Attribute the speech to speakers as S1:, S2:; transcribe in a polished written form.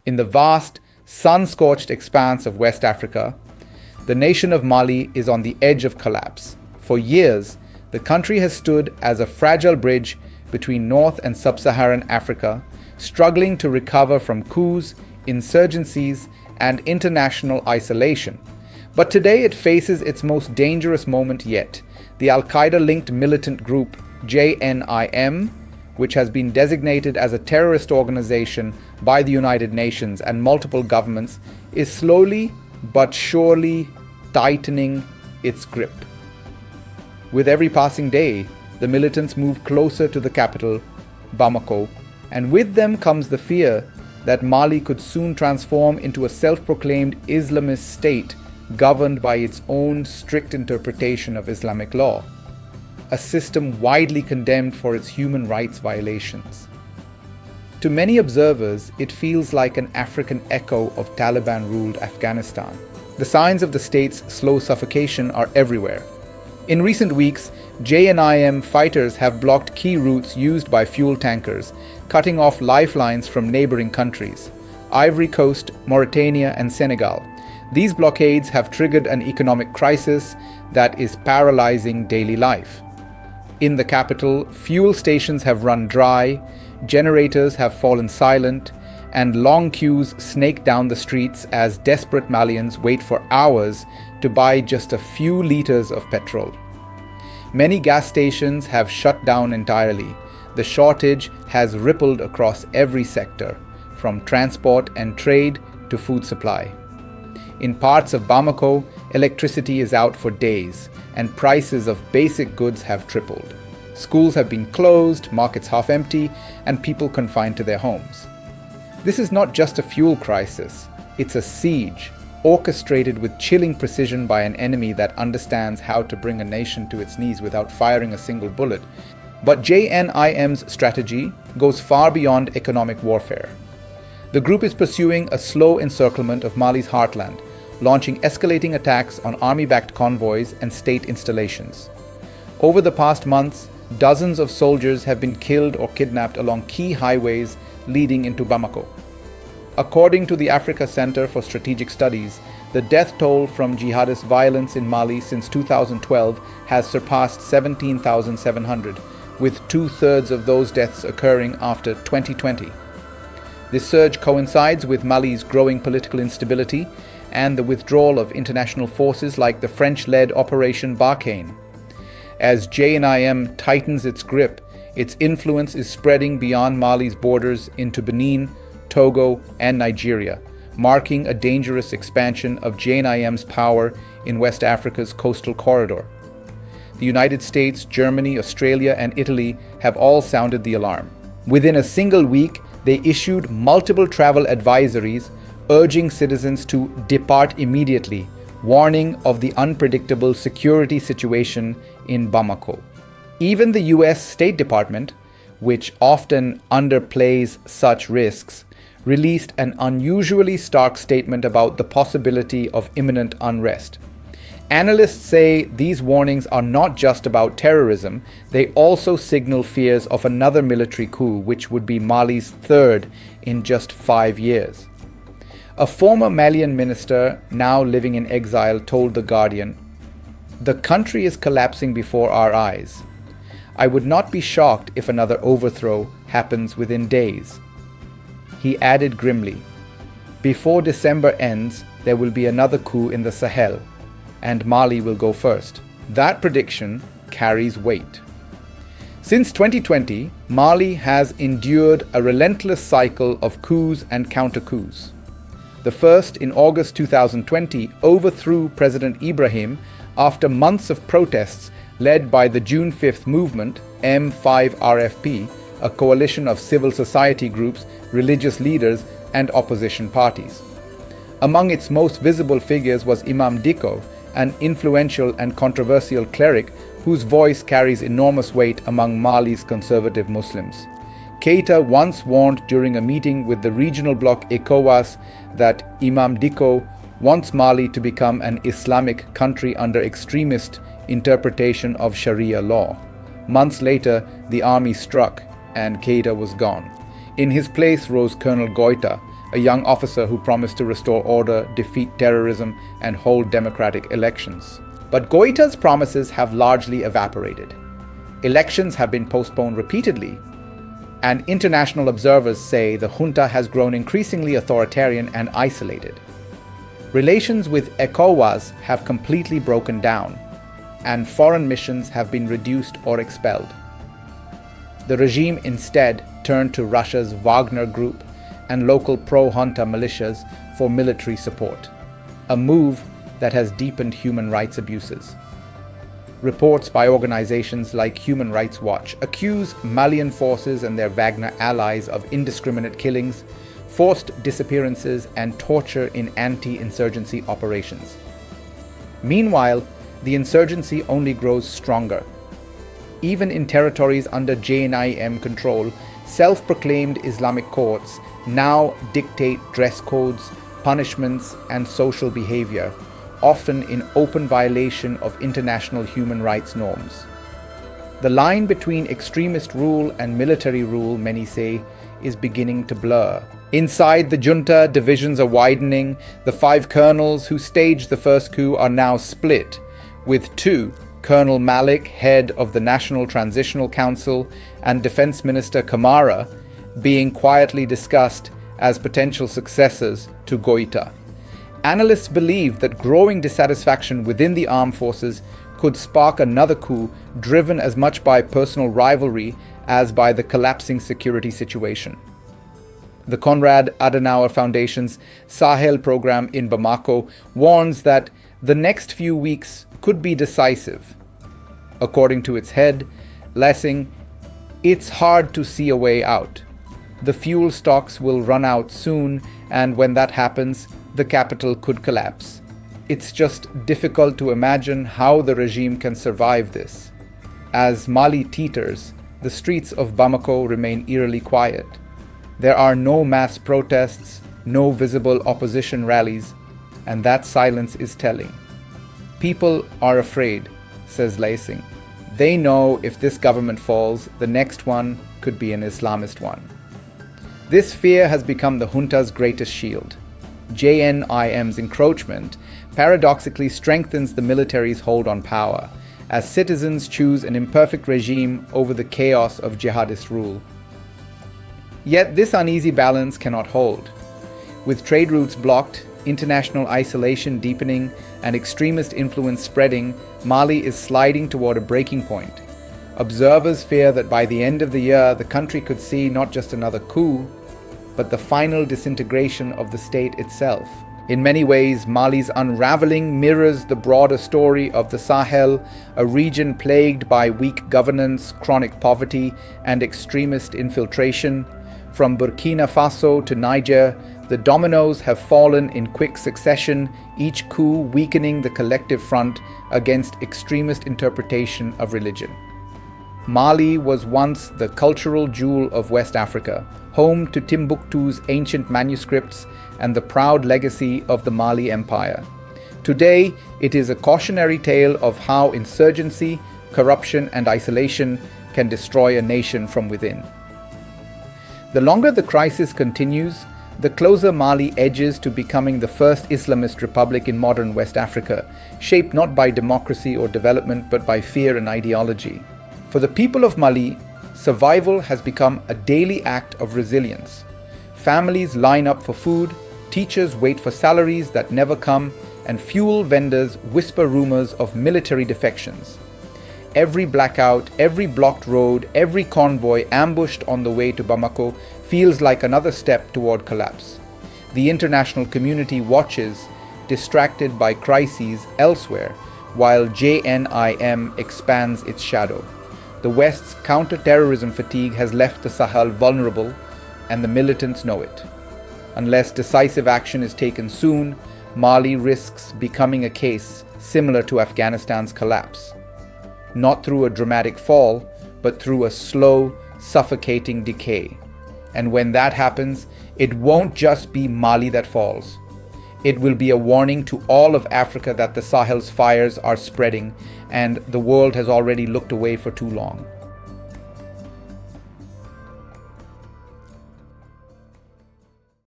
S1: In the vast, sun-scorched expanse of West Africa, the nation of Mali is on the edge of collapse. For years, the country has stood as a fragile bridge between North and Sub-Saharan Africa, struggling to recover from coups, insurgencies, and international isolation. But today it faces its most dangerous moment yet. The al-Qaeda-linked militant group JNIM, which has been designated as a terrorist organization by the United Nations and multiple governments, is slowly but surely tightening its grip. With every passing day, the militants move closer to the capital, Bamako, and with them comes the fear that Mali could soon transform into a self-proclaimed Islamist state governed by its own strict interpretation of Islamic law, a system widely condemned for its human rights violations. To many observers, it feels like an African echo of Taliban-ruled Afghanistan. The signs of the state's slow suffocation are everywhere. In recent weeks, JNIM fighters have blocked key routes used by fuel tankers, cutting off lifelines from neighboring countries, Ivory Coast, Mauritania, and Senegal. These blockades have triggered an economic crisis that is paralyzing daily life. In the capital, fuel stations have run dry, generators have fallen silent, and long queues snake down the streets as desperate Malians wait for hours to buy just a few liters of petrol. Many gas stations have shut down entirely. The shortage has rippled across every sector, from transport and trade to food supply. In parts of Bamako, electricity is out for days, and prices of basic goods have tripled. Schools have been closed, markets half empty, and people confined to their homes. This is not just a fuel crisis, it's a siege, orchestrated with chilling precision by an enemy that understands how to bring a nation to its knees without firing a single bullet. But JNIM's strategy goes far beyond economic warfare. The group is pursuing a slow encirclement of Mali's heartland, launching escalating attacks on army-backed convoys and state installations. Over the past months, dozens of soldiers have been killed or kidnapped along key highways leading into Bamako. According to the Africa Center for Strategic Studies, the death toll from jihadist violence in Mali since 2012 has surpassed 17,700, with two-thirds of those deaths occurring after 2020. This surge coincides with Mali's growing political instability and the withdrawal of international forces like the French-led Operation Barkhane. As JNIM tightens its grip, its influence is spreading beyond Mali's borders into Benin, Togo, and Nigeria, marking a dangerous expansion of JNIM's power in West Africa's coastal corridor. The United States, Germany, Australia, and Italy have all sounded the alarm. Within a single week, they issued multiple travel advisories urging citizens to depart immediately, warning of the unpredictable security situation in Bamako. Even the US State Department, which often underplays such risks, released an unusually stark statement about the possibility of imminent unrest. Analysts say these warnings are not just about terrorism, they also signal fears of another military coup, which would be Mali's third in just 5 years. A former Malian minister, now living in exile, told The Guardian, "The country is collapsing before our eyes. I would not be shocked if another overthrow happens within days." He added grimly, "Before December ends, there will be another coup in the Sahel, and Mali will go first." That prediction carries weight. Since 2020, Mali has endured a relentless cycle of coups and counter-coups. The first, in August 2020, overthrew President Ibrahim after months of protests led by the June 5th movement, M5RFP, a coalition of civil society groups, religious leaders, and opposition parties. Among its most visible figures was Imam Dicko, an influential and controversial cleric whose voice carries enormous weight among Mali's conservative Muslims. Goïta once warned during a meeting with the regional bloc ECOWAS that Imam Dicko wants Mali to become an Islamic country under extremist interpretation of Sharia law. Months later, the army struck and Goïta was gone. In his place rose Colonel Goïta, a young officer who promised to restore order, defeat terrorism, and hold democratic elections. But Goïta's promises have largely evaporated. Elections have been postponed repeatedly, and international observers say the junta has grown increasingly authoritarian and isolated. Relations with ECOWAS have completely broken down, and foreign missions have been reduced or expelled. The regime instead turned to Russia's Wagner Group and local pro-junta militias for military support, a move that has deepened human rights abuses. Reports by organizations like Human Rights Watch accuse Malian forces and their Wagner allies of indiscriminate killings, forced disappearances, and torture in anti-insurgency operations. Meanwhile, the insurgency only grows stronger. Even in territories under JNIM control, self-proclaimed Islamic courts now dictate dress codes, punishments, and social behavior, often in open violation of international human rights norms. The line between extremist rule and military rule, many say, is beginning to blur. Inside the junta, divisions are widening. The 5 colonels who staged the first coup are now split, with 2, Colonel Malik, head of the National Transitional Council, and Defense Minister Kamara, being quietly discussed as potential successors to Goïta. Analysts believe that growing dissatisfaction within the armed forces could spark another coup driven as much by personal rivalry as by the collapsing security situation. The Konrad Adenauer Foundation's Sahel program in Bamako warns that the next few weeks could be decisive. According to its head, Lessing, it's hard to see a way out. The fuel stocks will run out soon, and when that happens, the capital could collapse. It's just difficult to imagine how the regime can survive this. As Mali teeters, the streets of Bamako remain eerily quiet. There are no mass protests, no visible opposition rallies, and that silence is telling. People are afraid, says Lessing. They know if this government falls, the next one could be an Islamist one. This fear has become the junta's greatest shield. JNIM's encroachment paradoxically strengthens the military's hold on power, as citizens choose an imperfect regime over the chaos of jihadist rule. Yet this uneasy balance cannot hold. With trade routes blocked, international isolation deepening, and extremist influence spreading, Mali is sliding toward a breaking point. Observers fear that by the end of the year, the country could see not just another coup, but the final disintegration of the state itself. In many ways, Mali's unraveling mirrors the broader story of the Sahel, a region plagued by weak governance, chronic poverty, and extremist infiltration. From Burkina Faso to Niger, the dominoes have fallen in quick succession, each coup weakening the collective front against extremist interpretation of religion. Mali was once the cultural jewel of West Africa, home to Timbuktu's ancient manuscripts and the proud legacy of the Mali Empire. Today, it is a cautionary tale of how insurgency, corruption, and isolation can destroy a nation from within. The longer the crisis continues, the closer Mali edges to becoming the first Islamist republic in modern West Africa, shaped not by democracy or development but by fear and ideology. For the people of Mali, survival has become a daily act of resilience. Families line up for food, teachers wait for salaries that never come, and fuel vendors whisper rumors of military defections. Every blackout, every blocked road, every convoy ambushed on the way to Bamako feels like another step toward collapse. The international community watches, distracted by crises elsewhere, while JNIM expands its shadow. The West's counter-terrorism fatigue has left the Sahel vulnerable, and the militants know it. Unless decisive action is taken soon, Mali risks becoming a case similar to Afghanistan's collapse. Not through a dramatic fall, but through a slow, suffocating decay. And when that happens, it won't just be Mali that falls. It will be a warning to all of Africa that the Sahel's fires are spreading, and the world has already looked away for too long.